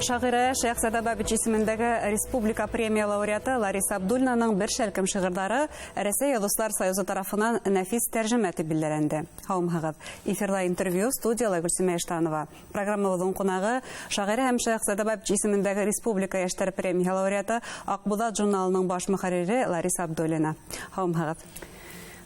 шагыйрә Шәйхзада Бабич исемендәге республика премия лауреаты Лариса Абдульнаның бер шәлкем шигырьләре Рәсәй Язучылар союзы тарафынан нәфис тәрҗемә итеп билгеләнде. Һаумыгыз. Эфирда интервью студияла Гөлсемә Эштанова. Программабызның кунагы шагыйрә һәм Шәйхзада Бабич исемендәге республика яшьләр премия лауреаты Акбулат журналының баш мөхәррире Лариса Абдуллина. Һаумыгыз.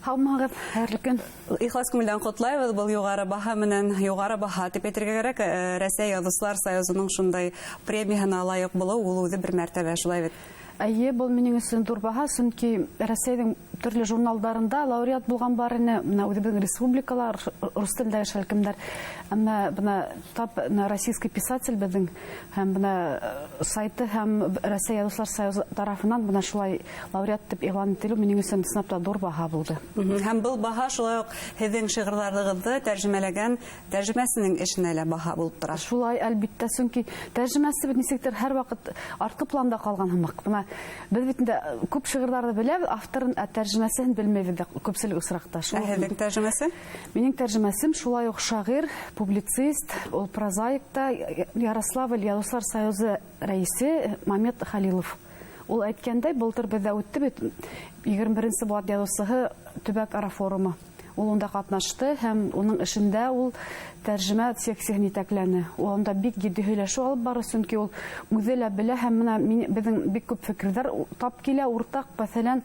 Һаумыгыз, хәерле көн. Ихлас күңелдән котлайбыз. Был югары баһа менән югары баһа дип әйтергә кирәк. Рәсәй Язучылар союзының шундай премиясына лаек булу ул үзе бер мәртәбә, шулай бит. Әйе, был минең өчен зур баһа, чөнки Рәсәйнең төрле журналларында лауреат булган барыны, менә үзебезнең республикалар, рус телендәге шәлкемнәр, әмма бына тап российский писатель безнең һәм бына сайты һәм Рәсәй Язучылар союзы тарафыннан бына шулай лауреат дип игълан ителү минең өчен сынапта зур баһа булды. Һәм был баһа шулай ук һезнең шигырьләрегезне тәрҗемәләгән тәрҗемәсенең эшенә лә баһа булып тора. Шулай, әлбиттә, чөнки тәрҗемәсе бит ничектер һәр вакыт арткы планда калган һымак. Бына без бит инде күп шигырьләрне беләбез, авторын, тәрҗемәсен белмәйбез дә күпселек очракта. Һезнең тәрҗемәсе? Минең тәрҗемәсем шулай ук шагыйрь, публицист, ул прозаик та Ярославль Язучылар союзы рәисе Мамед Халилов. Ул әйткәндәй, былтыр бездә үтте бит 21 булат язучысы төбәк ара форумы. Ул онда катнашты һәм уның эшендә ул тәрҗемә секциясен итәкләне. Ул анда бик җитди һөйләшү алып бара, чөнки ул үзе лә белә һәм менә безнең бик күп фикерләр тап килә, уртак. Мәсәлән,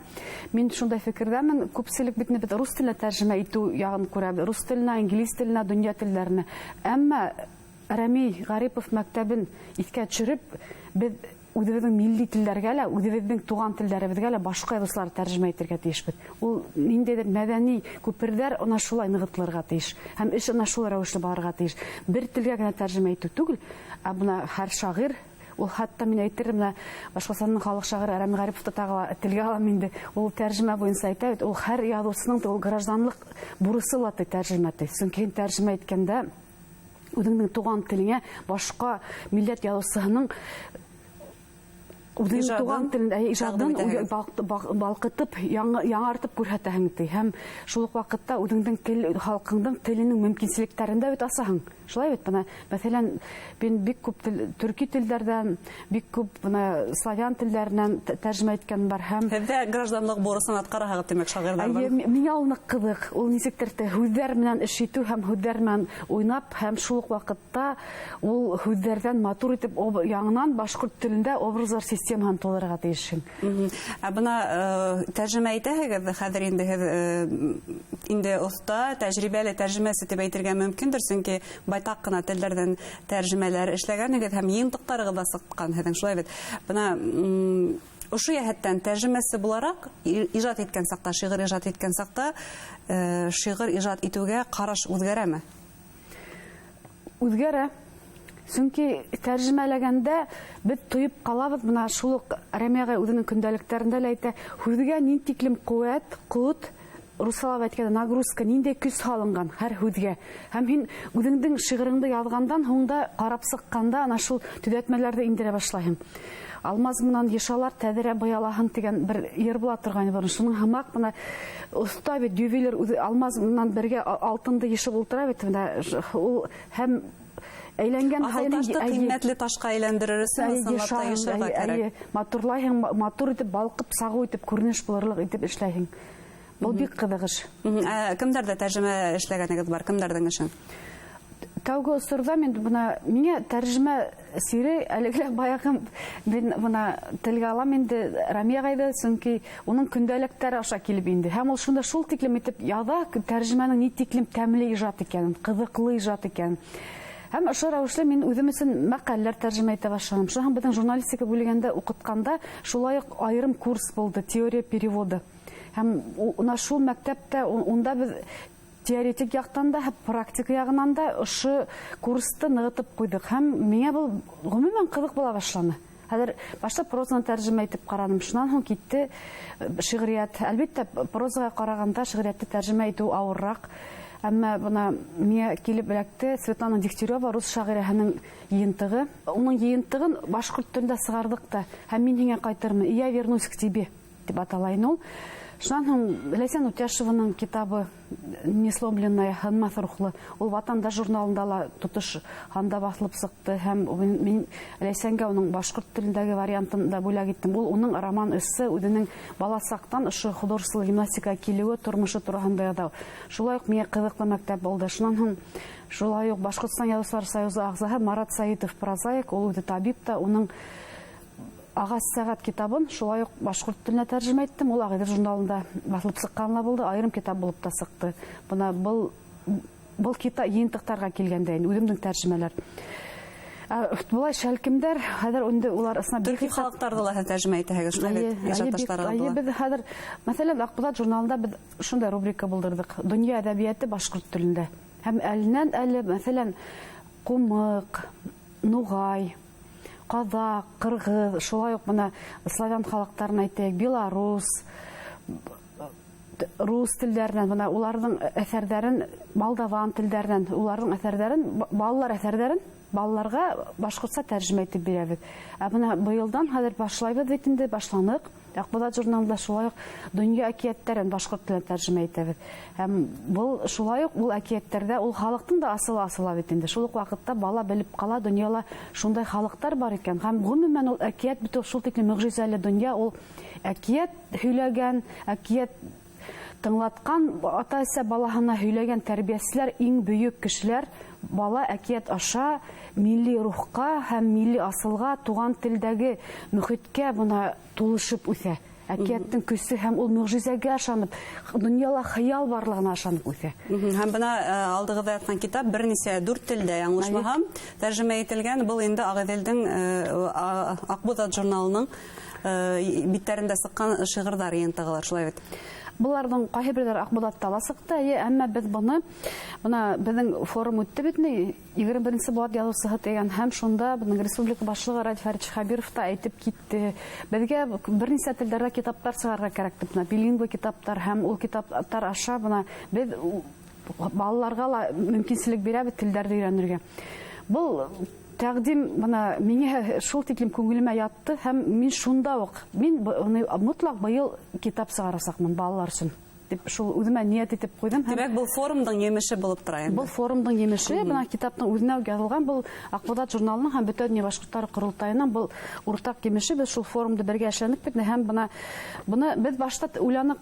мин шундай фикердәмен, күпселек битне бит рус теленә тәрҗемә итү ягын күрәбез. Рус теленә, инглиз теленә, дөнья телләренә. Әмма Рәми Гарипов мәктәбен искә төшереп, без үзебезнең милли телләргә лә, үзебезнең туган телләребезгә лә башка язучылар тәрҗемә итәргә тиешбез. Ул ниндидер мәдәни күперләр ана шулай ныгытылырга тиеш. Һәм эш ана шул рәвешле барырга тиеш. Бер телгә генә тәрҗемә итү түгел, ә буна һәр шагыйрь, ул хәтта мин әйтермен, башкасының халык шагыйре Рәми Гариповты тагыла телгә алам инде. Ул тәрҗемә буенча әйтә бит, ул һәр язучының ул гражданлык бурысы ла тәрҗемә итә. Чөнки тәрҗемә иткәндә үзеңнең туган телеңә башка милләт язучысының үзенең туган телендә иҗатын балкытып, яңартып күрһәтәһең ди. Һәм шул ук вакытта үзеңнең тел, халкыңның теленең мөмкинлекләрен дә асаһың. Шулай бит, бына мәсәлән, мин бик күп төрки телләрдән, бик күп бына славян телләреннән тәрҗемә иткән бар һәм һездә гражданлык бурысын аткараһыгыз, димәк, шагыйрьләр бар. Миңа ул нык кызык. Ул ничектер һүзләр белән эш итү һәм һүзләр белән уйнап һәм шул ук вакытта ул һүзләрдән матур итеп яңынан башкорт телендә образлар системаһын тулырга тиешең. Бына тәрҗемә итәһегез, хәзер инде оста, тәҗрибәле тәрҗемәсе дип әйтергә мөмкиндер, чөнки байтак кына телләрдән тәрҗемәләр эшләгәнегез һәм йымтыктарыгыз да сыккан һезнең, шулай бит. Бына ошо яһәттән тәрҗемәсе буларак иҗат иткән сакта, шигырь иҗат иткән сакта, шигырь иҗат итүгә караш үзгәрәме? Үзгәрә. Чөнки тәрҗемәләгәндә без тоеп калабыз, бына шул ук Рәмиягә үзенең көндәлектәрендә лә әйтә, һүзгә нинди тиклем куәт, русалап әйткәндә нагрузка, нинди көч салынган һәр һүзгә. Һәм һин үзеңнең шигыреңне язгандан һуңда карап сыкканда ана шул төзәтмәләрне индерә башлайсың. Алмаз менән ешалар тәдәрә боялаһың дигән бер йыр була торган бар. Шуның һымак бына оста бит ювелир алмаз менән бергә алтынды ешеп ултыра бит. Ул һәм әйләнгән һайын кыйммәтле ташка әйләндерер өчен сынлапта яшәргә кирәк. Матурлайһың, матур итеп балкып, сагу итеп, күренеш булырлык итеп эшләйһең. Бу бик кызыгыш. Кемдәрдә тәрҗемә эшләгәнегез бар, кемдәрдән эшен? Тәүге осырда мин бuna миңа тәрҗемә сире әлегә баягы мин бuna телгә алам инде Рәмиягә, чөнки уның көндәлектәре аша килеп инде. Һәм ул шунда шул тиклем итеп яза, тәрҗемәнең ни тиклем тәмле иҗат икәнен, кызыклы иҗат икәнен. Һәм ошо рәвешле мин үзем өчен мәкаләләр тәрҗемә итә башладым. Шуның безнең журналистика бүлегендә укытканда шулай ук аерым курс булды, теория перевода. Һәм шул мәктәптә унда без теоретик яктан да, практика ягыннан да ошо курсты ныгытып куйдык. Һәм миңа бу гомумән кызык була башлады. Хәзер башта прозаны тәрҗемә итеп карадым. Шуннан соң китте шигърият. Әлбәттә, прозага караганда шигъриятты тәрҗемә итү авыррак. Әмма бuna миңа килеп эләкте Светлана Дегтярева, рус шагыйрәһенең йыентыгы. Уның йыентыгын башкорт телендә сыгардык та. Һәм мин һиңа кайтырмын. Я вернусь к тебе. дип аталайын ул. Шуннан һуң Ләйсән Утяшеваның китабы «Несломленная ханмаth рухлы» ул Ватанда журналында ла тотыш ханда басылып сыкты һәм мин Ләйсәнгә уның башкорт телендәге вариантын да бүләк иттем. Ул уның роман-эссе үзенең баласактан ошо художество гимнастикага килүе, тормышы турында да. Шулай ук миңа кызыклы мәктәп булды. Шуннан һуң шулай ук Башкортстан Язучылар союзы агзаһы Марат Саитов прозаик, ул үзе табип та, уның Ағас сәгать китабын шулай ук башкорт теленә тәрҗемә иттем. Ул Агыйдел журналында басылып сыкканла булды, айрым китап булып та сыкты. Буна был китап йыентыктарга килгәндә үземнең тәрҗемәләр. Булай шәлкемдәр, хәзер инде улар исенә төрки халыктарда ла тәрҗемә итәһегез, шулай иҗатташлар алды. Без хәзер, мәсәлән, Акбузат журналында без шундай рубрика булдырдык. Дөнья әдәбияты башкорт телендә. Һәм әленнән-әле, мәсәлән, Кумык, Нугай, Казак, Кыргыз, шулай ук менә славян халыктарын әйтәйек, Белорус, рус телләреннән, менә уларның әсәрләрен, Молдаван телләреннән, уларның әсәрләрен, балалар әсәрләрен балаларга башкортча тәрҗемә итеп бирәбез. Менә быелдан хәзер башлайбыз бит инде, башланык. Акбузат журналында шулай ук дөнья әкиятләрен башкорт теленә тәрҗемә итәбез. Һәм бу шулай ук ул әкиятләрдә ул халыктың да асыла бит инде. Шул ук вакытта бала белеп кала, дөньяла шундай халыктар бар икән. Һәм гомумән ул әкият бит шул тиклем мөгъҗизәле дөнья, ул әкият һөйләгән, әкият тыңлаткан, ата-әсә балаһына һөйләгән тәрбияселәр, иң бөек кешеләр бала әкият аша милли рухка һәм милли асылга, туган телдәге мөхиткә буна тулышып үсә. Әкияттың көсе һәм ул мөгъҗизәгә ышанып, дөньяла хыял барлыгына ышанып үсә. Һәм бына алдыгыда яткан китап берничә 4 телдә, яңлышмасам, тәрҗемә ителгән. Бул инде Агыйделдең Акбузат журналының битләрендә сыккан шигырьләр йыентыгылар, шулай бит. Буларның кайберләре Акбузатта ла сыкты, әмма без буны безнең форум үтте бит, 21 булат язучысы дигән, һәм шунда безнең республика башлыгы Радиф Фәрич Хәбиров та әйтеп китте. Безгә берничә телдәрдә китаплар чыгарга кирәк дип, билингва китаплар һәм ул китаплар аша без балаларга ла мөмкинчелек бирәбез телләрне өйрәнергә. Бу тәкъдим миңа шул тиклем күңелемә ятты һәм мин шунда ук мотлак быел китап чыгарасакмын балалар өчен дип шул үземә ният итеп куйдым. Димәк, бу форумның җимеше булып тора инде. Бу форумның җимеше, бу китапның үзенә язылган, бу Акбузат журналының һәм бөтен башкортлар курултайының бу уртак җимеше. Без шул форумда бергә эшләнеп бит һәм буны без башта уйланык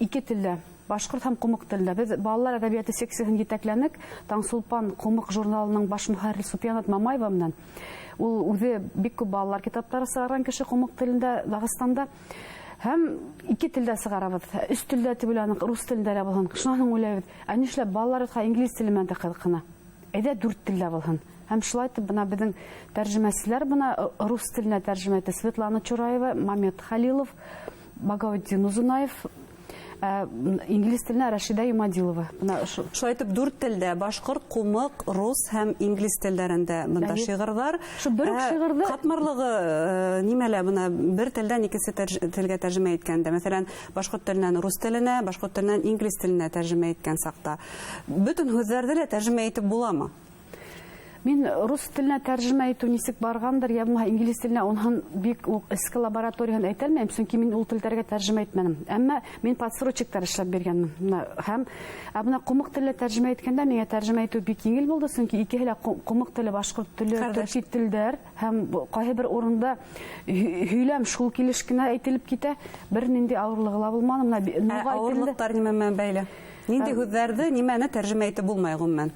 ике телдә, башкорт һәм кумык телендә. Без балалар әдәбияты секциясын җитәкләнек. Таңсулпан кумык журналының баш мөхәррир Супьянат Мамаева менән. Ул үзе бик күп балалар китаплары чыгарган кеше кумык телендә Дагыстанда. Һәм ике телдә чыгарабыз. Өч телдә дип уйланык, рус телендә дә булган. Шуның уйлабыз. Нишләп балаларга инглиз теле менән кызыкына? Әйдә 4 телдә булган. Һәм шулай итеп безнең тәрҗемәчеләр рус теленә тәрҗемә итә. Светлана Чураева, Мамед Халилов, Багаутдин Узунаев, инглиз теленә Рашида Юмадилова. Шулай итеп 4 телдә, башкорт, кумык, рус һәм инглиз телләрендә монда шигырьләр. Шу бер шигырьдә катмарлыгы нимәлә бер телдән икесе телгә тәрҗемә иткәндә, мәсәлән, башкорт теленнән рус теленә, башкорт теленнән инглиз теленә тәрҗемә иткән сакта, бөтен һүзләрдә лә тәрҗемә итеп буламы? Мин рус теленә тәрҗемә итү нисек баргандыр, я инглиз теленә онһын бик эске лабораториян әйтәлмәйм, чөнки мин ул телләргә тәрҗемә итмәдем. Әмма мин подсрочниктар эшләп биргәнмен. Һәм менә кумык теленә тәрҗемә иткәндә миңа тәрҗемә итү бик еңел булды, чөнки икеһе лә кумык теле, башкорт теле, төрки телләр һәм кайбер урында һөйләм шул килеш кенә әйтелеп китә, бер нинди авырлыгы ла булмады. Авырлыктар нимә бәйле? Нинди һүзләрне, нимәне тәрҗемә итеп булмай гомумән?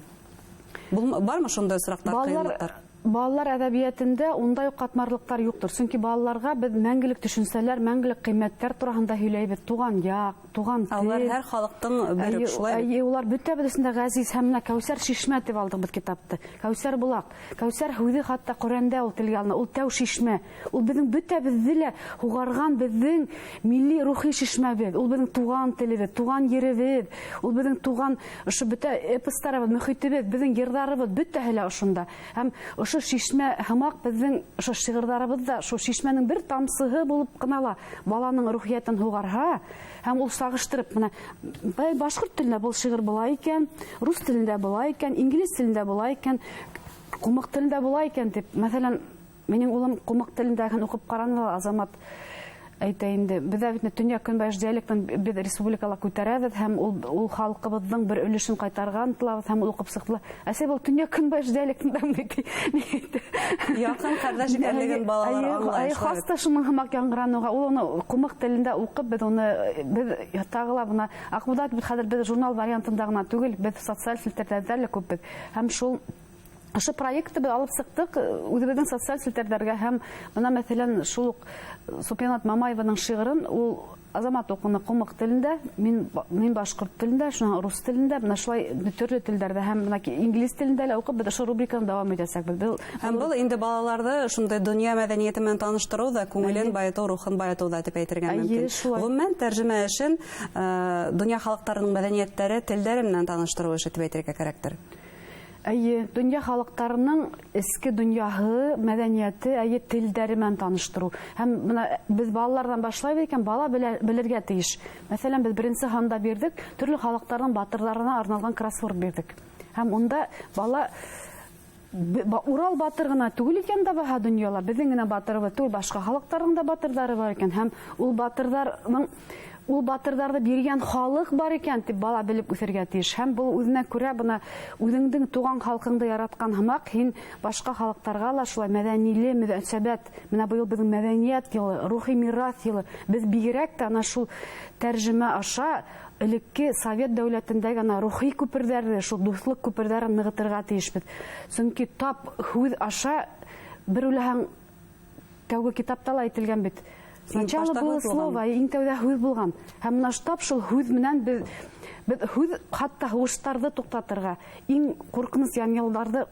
Бармы шундай осрактар, кыенлыктар? Балалар әдәбиятында ундай катмарлыктар юктыр. Чөнки балаларга без мәңгелек төшенсәләр, мәңгелек кыйммәтләр турында һөйләйбез. Туган як, туган тел. Алар һәр халыктың бер шулай. Улар бөтәбезендә газиз һәм менә Кәүсәр Шишмә дип алдык без китапты. Кәүсәр булак. Кәүсәр үзе хәтта Коръәндә ул телгә алына. Ул тәү шишмә. Ул безнең бөтәбезне лә хугарган безнең милли рухи шишмәбез. Ул безнең туган телебез, туган йөребез. Ул безнең туган ошо бөтә эпостарыбыз, мөхитебез, безнең йырдарыбыз бөтәһе лә ошонда. Һәм ошо шишмә һәмак безнең ошо шигырьләребездә шо шишмәнең бер тамсыгы булып кына ла баланың рухиятын хугарга һәм ул сагыштырып менә башкорт телендә бу шигырь була икән, рус телендә була икән, инглиз телендә була икән, кумык телендә була икән дип. Мәсәлән, минем улым кумык телендә укып караны, Азамат әйтәйинде, беҙ бит төньяк-көнбайыш диалектын беҙ республикала күтәрәбеҙ һәм ул халҡыбыҙҙың бер өлөшөн ҡайтарырға ынтылабыҙ һәм уҡып сыҡтылар. Әсәй, был төньяк-көнбайыш диалектында яҡын ҡәрҙәш икәнлеген балалар аңлай. Хаста шуның һымаҡ яңғыраныуға, ул уны ҡумыҡ телендә уҡып, беҙ уны тағы ла бына Аҡбуҙат бит хәҙер беҙ журнал вариантында ғына түгел, беҙ социаль селтәрҙәрҙә лә күпбеҙ. Һәм шул ошо проектты беҙ алып сыҡтык үҙебеҙҙең социаль селтәрҙәргә һәм бына мәҫәлән шул уҡ Супьянат Мамаеваның шиғырын ул Азамат уҡыны ҡумыҡ телендә, мин башҡорт телендә, шуның рус телендә, бына шулай төрлө телдәрҙә һәм инглиз телендә лә уҡып, беҙ ошо рубриканы дауам итәсәкбеҙ. Һәм был инде балаларҙы шундай донъя мәҙәниәте менән таныштырыу ҙа, күңелен байытыу, рухын байытыу ҙа тип әйтергә мөмкин. Ғөмүмән тәржемә эшен донъя халыҡтарының мәҙәниәттәре, телдәре менән таныштырыу эше тип әйтергә кәрәктер. Әйе, донъя халыҡтарының эске донъяһы, мәҙәниәте, телдәре менән таныштырыу. Һәм беҙ балаларҙан башлайбыҙ икән, бала белергә тейеш. Мәҫәлән, беҙ беренсе һанда бирҙек, төрлө халыҡтарҙың батырҙарына арналған кроссворд бирҙек. Һәм унда бала Урал батыр ғына түгел икән да баһа донъяла, беҙҙең генә батырыбыҙ түгел, башҡа халыҡтарҙың да батырҙары бар икән. Һәм ул батырҙарҙы биргән халыҡ бар икән тип бала белеп үҫергә тейеш. Һәм был үҙенә күрә бына үҙеңдең туған халҡыңды яратҡан һымаҡ, һин башҡа халыҡтарға ла шулай мәҙәниле мөнәсәбәт, менә быйыл беҙҙең мәҙәниәт йылы, рухи мираҫ йылы, беҙ бигерәк тә ана шул тәржемә аша элекке Совет дәүләтендәге рухи күперҙәрҙе, шул дуҫлыҡ күперҙәрен нығытырға тейешбеҙ. Сөнки тап һүҙ аша бер үләһәң тәүге китапта ла әйтелгән бит. Сначала было слово, иң тәүҙә һүҙ булған. Һәм наш тап шул һүҙ менән беҙ һүҙ хатта һуғыштарҙы туҡтатырға, иң ҡурҡыныс янъялдарҙы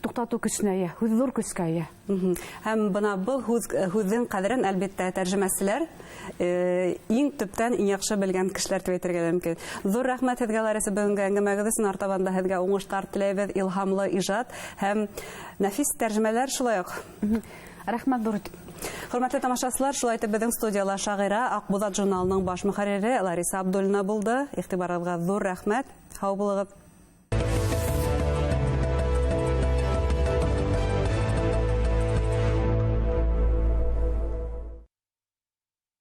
туҡтатыу көсөнә йә, һүҙ ҙур көскә йә. Һәм бына был һүҙҙең ҡәҙерен әлбиттә тәржемәселәр иң төптән иң яҡшы белгән кешеләр тип әйтергә мөмкин. Ҙур рәхмәт һеҙгә, Лариса, бөгөнгө әңгәмәгеҙ өсөн. Артабан да һеҙгә уңыштар теләйбеҙ, илһамлы ижад һәм нәфис тәржемәләр шулай уҡ. Рәхмәт, ҙур. Хөрмәтле тамашасылар, шулай итеп беҙҙең студияла шағира, Аҡбуҙат журналының баш мөхәррире Лариса Абдуллина булды. Иғтибарығыҙға ҙур рәхмәт. Һау булығыҙ.